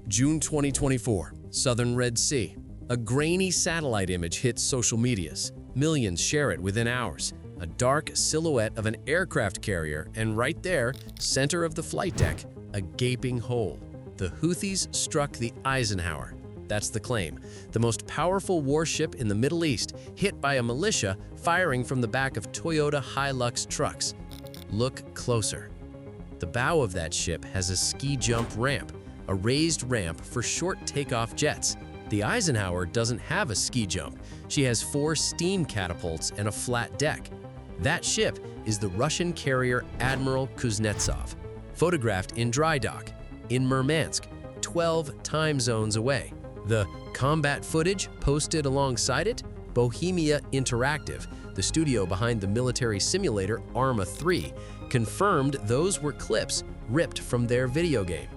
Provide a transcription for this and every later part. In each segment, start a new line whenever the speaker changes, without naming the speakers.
June 2024, Southern Red Sea. A grainy satellite image hits social medias. Millions share it within hours. A dark silhouette of an aircraft carrier, and right there, center of the flight deck, a gaping hole. The Houthis struck the Eisenhower. That's the claim. The most powerful warship in the Middle East, hit by a militia firing from the back of Toyota Hilux trucks. Look closer. The bow of that ship has a ski jump ramp, a raised ramp for short takeoff jets. The Eisenhower doesn't have a ski jump. She has 4 steam catapults and a flat deck. That ship is the Russian carrier Admiral Kuznetsov, photographed in dry dock, in Murmansk, 12 time zones away. The combat footage posted alongside it, Bohemia Interactive, the studio behind the military simulator Arma 3, confirmed those were clips ripped from their video game.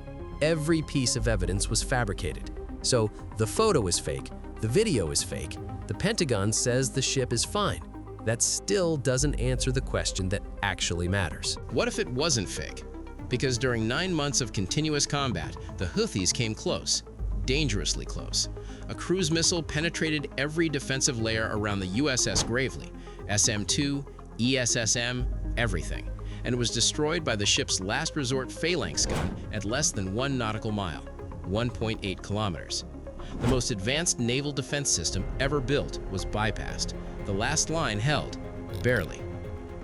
Every piece of evidence was fabricated. So the photo is fake, the video is fake, the Pentagon says the ship is fine. That still doesn't answer the question that actually matters.
What if it wasn't fake? Because during 9 months of continuous combat, the Houthis came close, dangerously close. A cruise missile penetrated every defensive layer around the USS Gravely, SM-2, ESSM, everything, and was destroyed by the ship's last resort phalanx gun at less than 1 nautical mile, 1.8 kilometers. The most advanced naval defense system ever built was bypassed. The last line held, barely.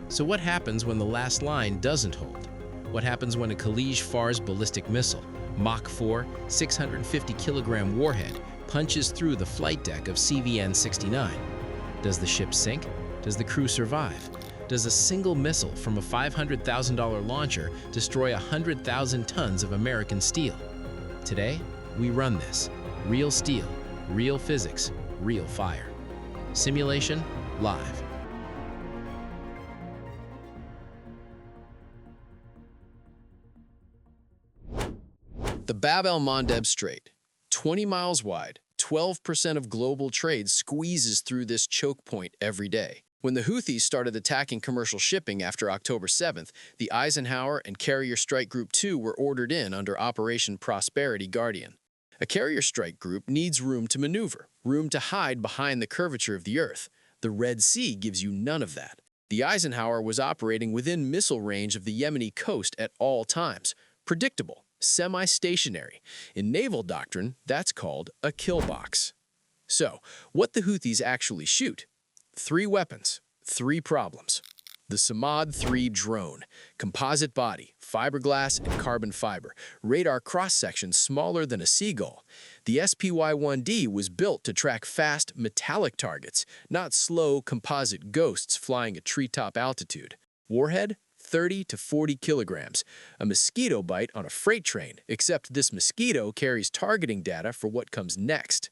So what happens when the last line doesn't hold? What happens when a Khalij Fars ballistic missile, Mach 4, 650-kilogram warhead, punches through the flight deck of CVN-69? Does the ship sink? Does the crew survive? Does a single missile from a $500,000 launcher destroy 100,000 tons of American steel? Today, we run this. Real steel, real physics, real fire. Simulation, live. The Bab el-Mandeb Strait, 20 miles wide, 12% of global trade squeezes through this choke point every day. When the Houthis started attacking commercial shipping after October 7th, the Eisenhower and Carrier Strike Group 2 were ordered in under Operation Prosperity Guardian. A carrier strike group needs room to maneuver, room to hide behind the curvature of the Earth. The Red Sea gives you none of that. The Eisenhower was operating within missile range of the Yemeni coast at all times. Predictable, semi-stationary. In naval doctrine, that's called a kill box. So, what the Houthis actually shoot? 3 weapons, 3 problems. The Samad-3 drone, composite body, fiberglass and carbon fiber, radar cross-section smaller than a seagull. The SPY-1D was built to track fast, metallic targets, not slow, composite ghosts flying at treetop altitude. Warhead? 30 to 40 kilograms, a mosquito bite on a freight train, except this mosquito carries targeting data for what comes next.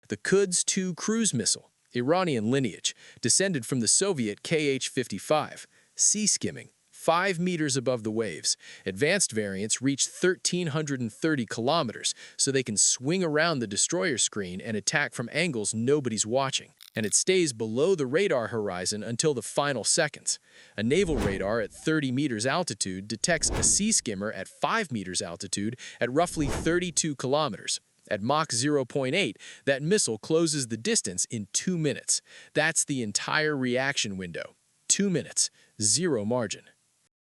The Quds-2 cruise missile, Iranian lineage, descended from the Soviet Kh-55, sea skimming, 5 meters above the waves. Advanced variants reach 1,330 kilometers, so they can swing around the destroyer screen and attack from angles nobody's watching. And it stays below the radar horizon until the final seconds. A naval radar at 30 meters altitude detects a sea skimmer at 5 meters altitude at roughly 32 kilometers. At Mach 0.8, that missile closes the distance in 2 minutes. That's the entire reaction window. 2 minutes, 0 margin.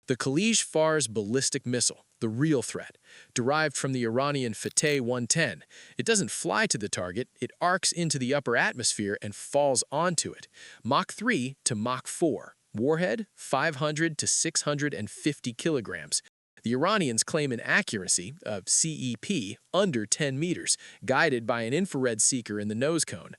The Khalij Fars ballistic missile, the real threat, derived from the Iranian Fateh 110. It doesn't fly to the target, it arcs into the upper atmosphere and falls onto it. Mach 3 to Mach 4. Warhead, 500 to 650 kilograms. The Iranians claim an accuracy of CEP under 10 meters, guided by an infrared seeker in the nose cone.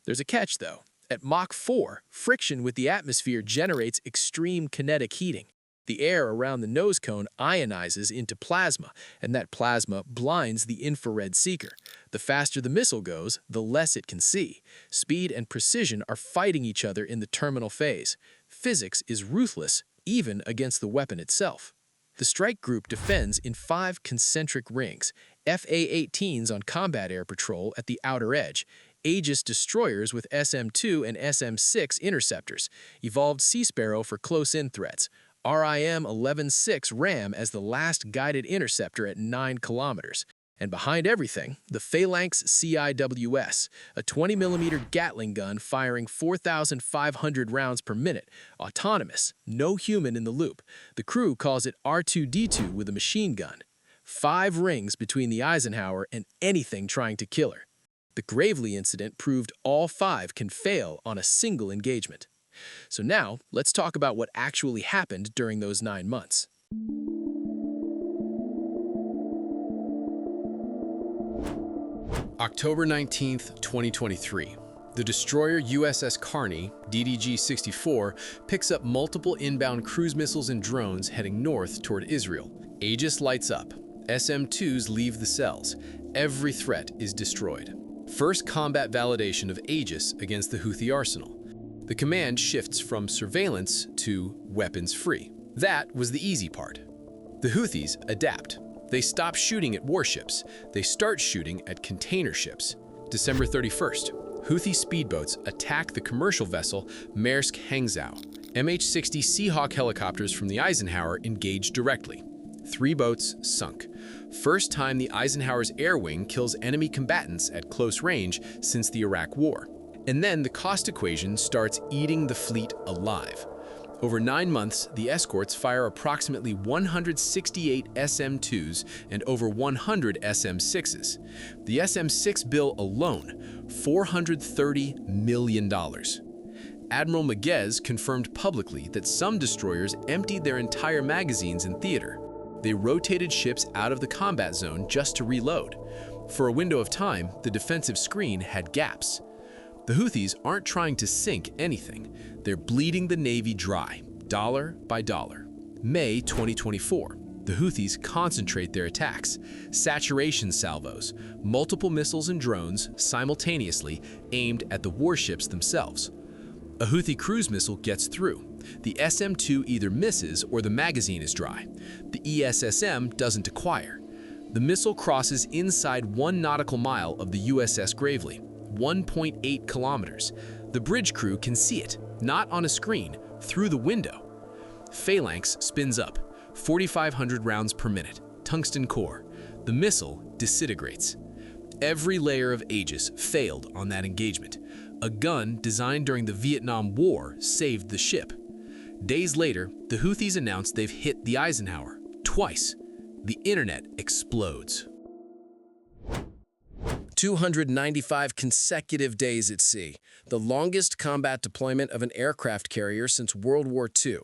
There's a catch, though. At Mach 4, friction with the atmosphere generates extreme kinetic heating. The air around the nose cone ionizes into plasma, and that plasma blinds the infrared seeker. The faster the missile goes, the less it can see. Speed and precision are fighting each other in the terminal phase. Physics is ruthless, even against the weapon itself. The strike group defends in 5 concentric rings, FA-18s on combat air patrol at the outer edge, Aegis destroyers with SM-2 and SM-6 interceptors, evolved Sea Sparrow for close-in threats, RIM-11-6 RAM as the last guided interceptor at 9 kilometers, And behind everything, the Phalanx CIWS, a 20mm Gatling gun firing 4,500 rounds per minute, autonomous, no human in the loop. The crew calls it R2-D2 with a machine gun. 5 rings between the Eisenhower and anything trying to kill her. The Gravely incident proved all 5 can fail on a single engagement. So now, let's talk about what actually happened during those 9 months. October 19th, 2023. The destroyer USS Carney, DDG-64, picks up multiple inbound cruise missiles and drones heading north toward Israel. Aegis lights up. SM-2s leave the cells. Every threat is destroyed. First combat validation of Aegis against the Houthi arsenal. The command shifts from surveillance to weapons-free. That was the easy part. The Houthis adapt. They stop shooting at warships. They start shooting at container ships. December 31st, Houthi speedboats attack the commercial vessel Murmansk Hangzhou. MH-60 Seahawk helicopters from the Eisenhower engage directly. 3 boats sunk. First time the Eisenhower's air wing kills enemy combatants at close range since the Iraq War. And then the cost equation starts eating the fleet alive. Over 9 months, the escorts fire approximately 168 SM-2s and over 100 SM-6s. The SM-6 bill alone, $430 million. Admiral Maguez confirmed publicly that some destroyers emptied their entire magazines in theater. They rotated ships out of the combat zone just to reload. For a window of time, the defensive screen had gaps. The Houthis aren't trying to sink anything. They're bleeding the Navy dry, dollar by dollar. May 2024, the Houthis concentrate their attacks. Saturation salvos, multiple missiles and drones simultaneously aimed at the warships themselves. A Houthi cruise missile gets through. The SM-2 either misses or the magazine is dry. The ESSM doesn't acquire. The missile crosses inside 1 nautical mile of the USS Gravely, 1.8 kilometers. The bridge crew can see it, not on a screen, through the window. Phalanx spins up, 4,500 rounds per minute, tungsten core. The missile disintegrates. Every layer of Aegis failed on that engagement. A gun designed during the Vietnam War saved the ship. Days later, the Houthis announced they've hit the Eisenhower, twice. The internet explodes. 295 consecutive days at sea, the longest combat deployment of an aircraft carrier since World War II.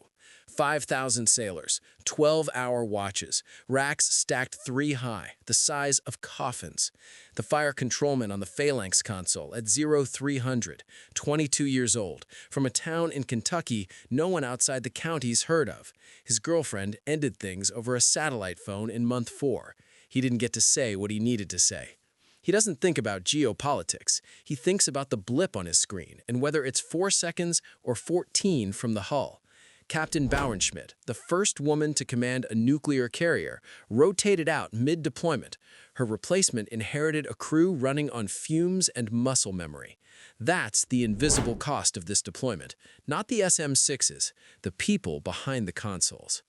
5,000 sailors, 12-hour watches, racks stacked 3 high, the size of coffins. The fire controlman on the Phalanx console at 0300, 22 years old, from a town in Kentucky no one outside the county's heard of. His girlfriend ended things over a satellite phone in month 4. He didn't get to say what he needed to say. He doesn't think about geopolitics. He thinks about the blip on his screen and whether it's 4 seconds or 14 from the hull. Captain Bauernschmidt, the first woman to command a nuclear carrier, rotated out mid-deployment. Her replacement inherited a crew running on fumes and muscle memory. That's the invisible cost of this deployment, not the SM-6s, the people behind the consoles.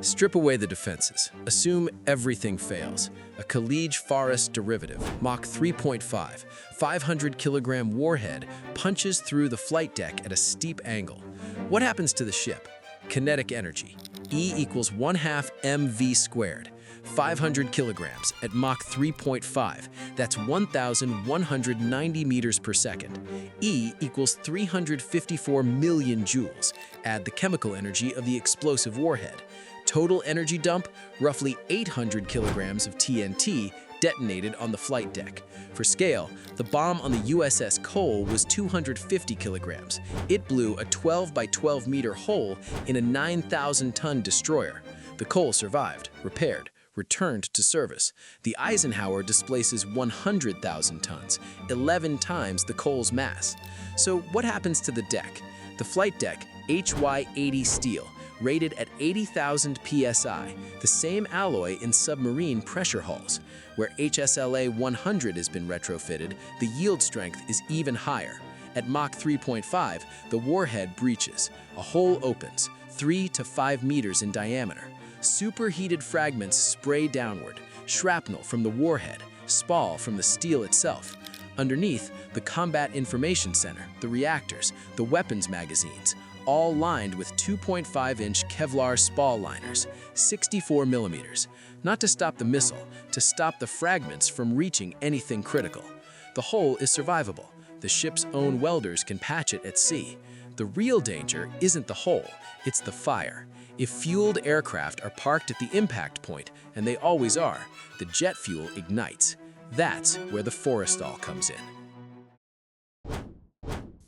Strip away the defenses. Assume everything fails. A Khalij Fars derivative, Mach 3.5, 500-kilogram warhead punches through the flight deck at a steep angle. What happens to the ship? Kinetic energy. E equals 1/2 mv squared. 500 kilograms at Mach 3.5. That's 1,190 meters per second. E equals 354 million joules. Add the chemical energy of the explosive warhead. Total energy dump, roughly 800 kilograms of TNT detonated on the flight deck. For scale, the bomb on the USS Cole was 250 kilograms. It blew a 12 by 12 meter hole in a 9,000-ton destroyer. The Cole survived, repaired, returned to service. The Eisenhower displaces 100,000 tons, 11 times the Cole's mass. So what happens to the deck? The flight deck, HY-80 steel, rated at 80,000 psi, the same alloy in submarine pressure hulls. Where HSLA 100 has been retrofitted, the yield strength is even higher. At Mach 3.5, the warhead breaches. A hole opens, 3 to 5 meters in diameter. Superheated fragments spray downward. shrapnel from the warhead, spall from the steel itself. Underneath, the Combat Information Center, the reactors, the weapons magazines, all lined with 2.5-inch Kevlar spall liners, 64 millimeters, not to stop the missile, to stop the fragments from reaching anything critical. The hull is survivable. The ship's own welders can patch it at sea. The real danger isn't the hull, it's the fire. If fueled aircraft are parked at the impact point, and they always are, the jet fuel ignites. That's where the Forrestal comes in.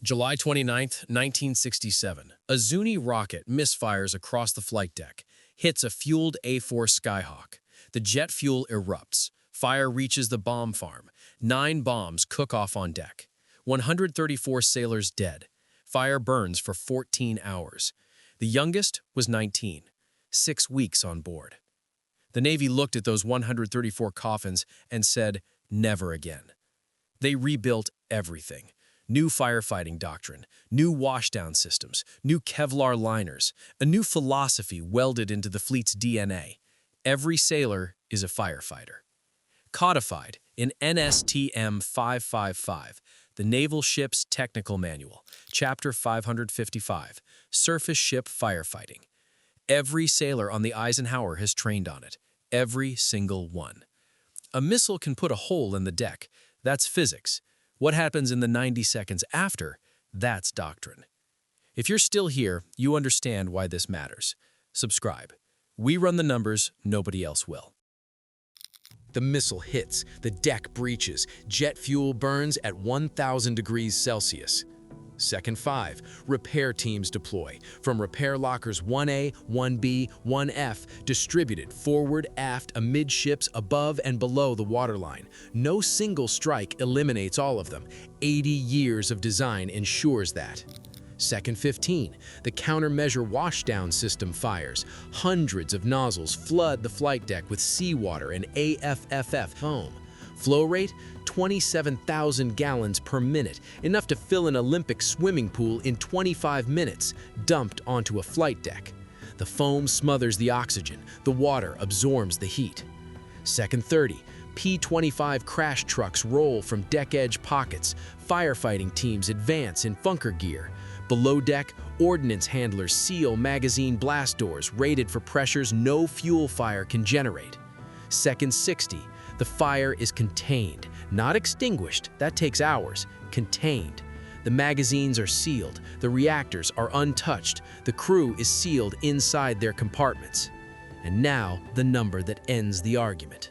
July 29, 1967. A Zuni rocket misfires across the flight deck, hits a fueled A-4 Skyhawk. The jet fuel erupts. Fire reaches the bomb farm. 9 bombs cook off on deck. 134 sailors dead. Fire burns for 14 hours. The youngest was 19, 6 weeks on board. The Navy looked at those 134 coffins and said, never again. They rebuilt everything. New firefighting doctrine, new washdown systems, new Kevlar liners, a new philosophy welded into the fleet's DNA. Every sailor is a firefighter. Codified in NSTM 555, the Naval Ship's Technical Manual, Chapter 555, Surface Ship Firefighting. Every sailor on the Eisenhower has trained on it, every single one. A missile can put a hole in the deck. That's physics. What happens in the 90 seconds after, that's doctrine. If you're still here, you understand why this matters. Subscribe. We run the numbers, nobody else will. The missile hits, the deck breaches, jet fuel burns at 1,000 degrees Celsius. Second 5, repair teams deploy, from repair lockers 1A, 1B, 1F, distributed forward, aft, amidships, above and below the waterline. No single strike eliminates all of them. 80 years of design ensures that. Second 15, the countermeasure washdown system fires. Hundreds of nozzles flood the flight deck with seawater and AFFF foam. Flow rate, 27,000 gallons per minute, enough to fill an Olympic swimming pool in 25 minutes, dumped onto a flight deck. The foam smothers the oxygen, the water absorbs the heat. Second 30, P-25 crash trucks roll from deck edge pockets. Firefighting teams advance in bunker gear. Below deck, ordnance handlers seal magazine blast doors rated for pressures no fuel fire can generate. Second 60, the fire is contained, not extinguished, that takes hours, contained. The magazines are sealed, the reactors are untouched, the crew is sealed inside their compartments. And now, the number that ends the argument.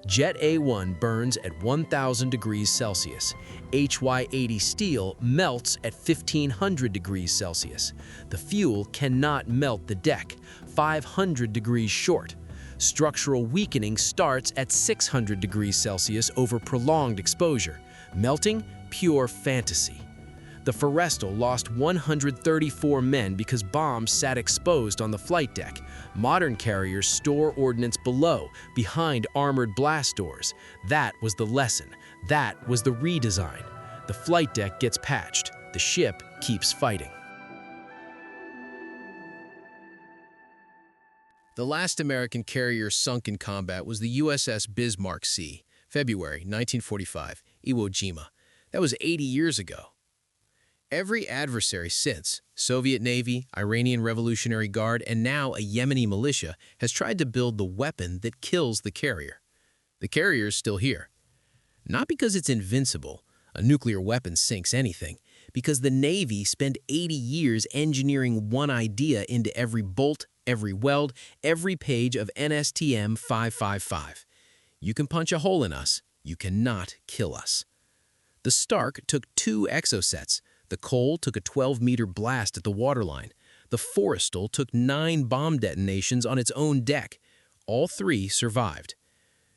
Jet A1 burns at 1,000 degrees Celsius. HY80 steel melts at 1,500 degrees Celsius. The fuel cannot melt the deck, 500 degrees short. Structural weakening starts at 600 degrees Celsius over prolonged exposure. Melting, pure fantasy. The Forrestal lost 134 men because bombs sat exposed on the flight deck. Modern carriers store ordnance below, behind armored blast doors. That was the lesson. That was the redesign. The flight deck gets patched. The ship keeps fighting. The last American carrier sunk in combat was the USS Bismarck C, February 1945, Iwo Jima. That was 80 years ago. Every adversary since, Soviet Navy, Iranian Revolutionary Guard, and now a Yemeni militia, has tried to build the weapon that kills the carrier. The carrier is still here. Not because it's invincible, a nuclear weapon sinks anything, because the Navy spent 80 years engineering one idea into every bolt, every weld, every page of NSTM 555. You can punch a hole in us, you cannot kill us. The Stark took 2 exosets. The Cole took a 12-meter blast at the waterline. The Forrestal took 9 bomb detonations on its own deck. All 3 survived.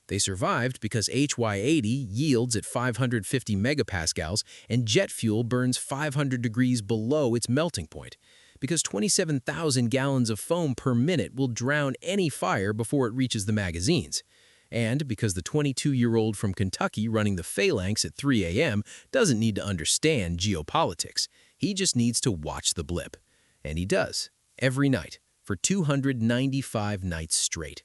They survived because HY80 yields at 550 megapascals and jet fuel burns 500 degrees below its melting point, because 27,000 gallons of foam per minute will drown any fire before it reaches the magazines. And because the 22-year-old from Kentucky running the phalanx at 3 a.m. doesn't need to understand geopolitics. He just needs to watch the blip. And he does, every night, for 295 nights straight.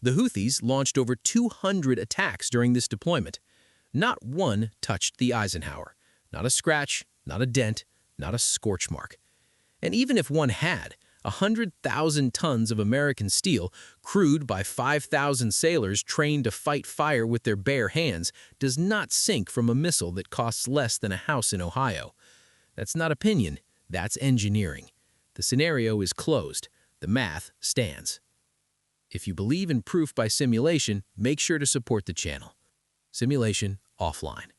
The Houthis launched over 200 attacks during this deployment. Not one touched the Eisenhower. Not a scratch, not a dent, not a scorch mark. And even if one had, 100,000 tons of American steel, crewed by 5,000 sailors trained to fight fire with their bare hands, does not sink from a missile that costs less than a house in Ohio. That's not opinion, that's engineering. The scenario is closed. The math stands. If you believe in proof by simulation, make sure to support the channel. Simulation offline.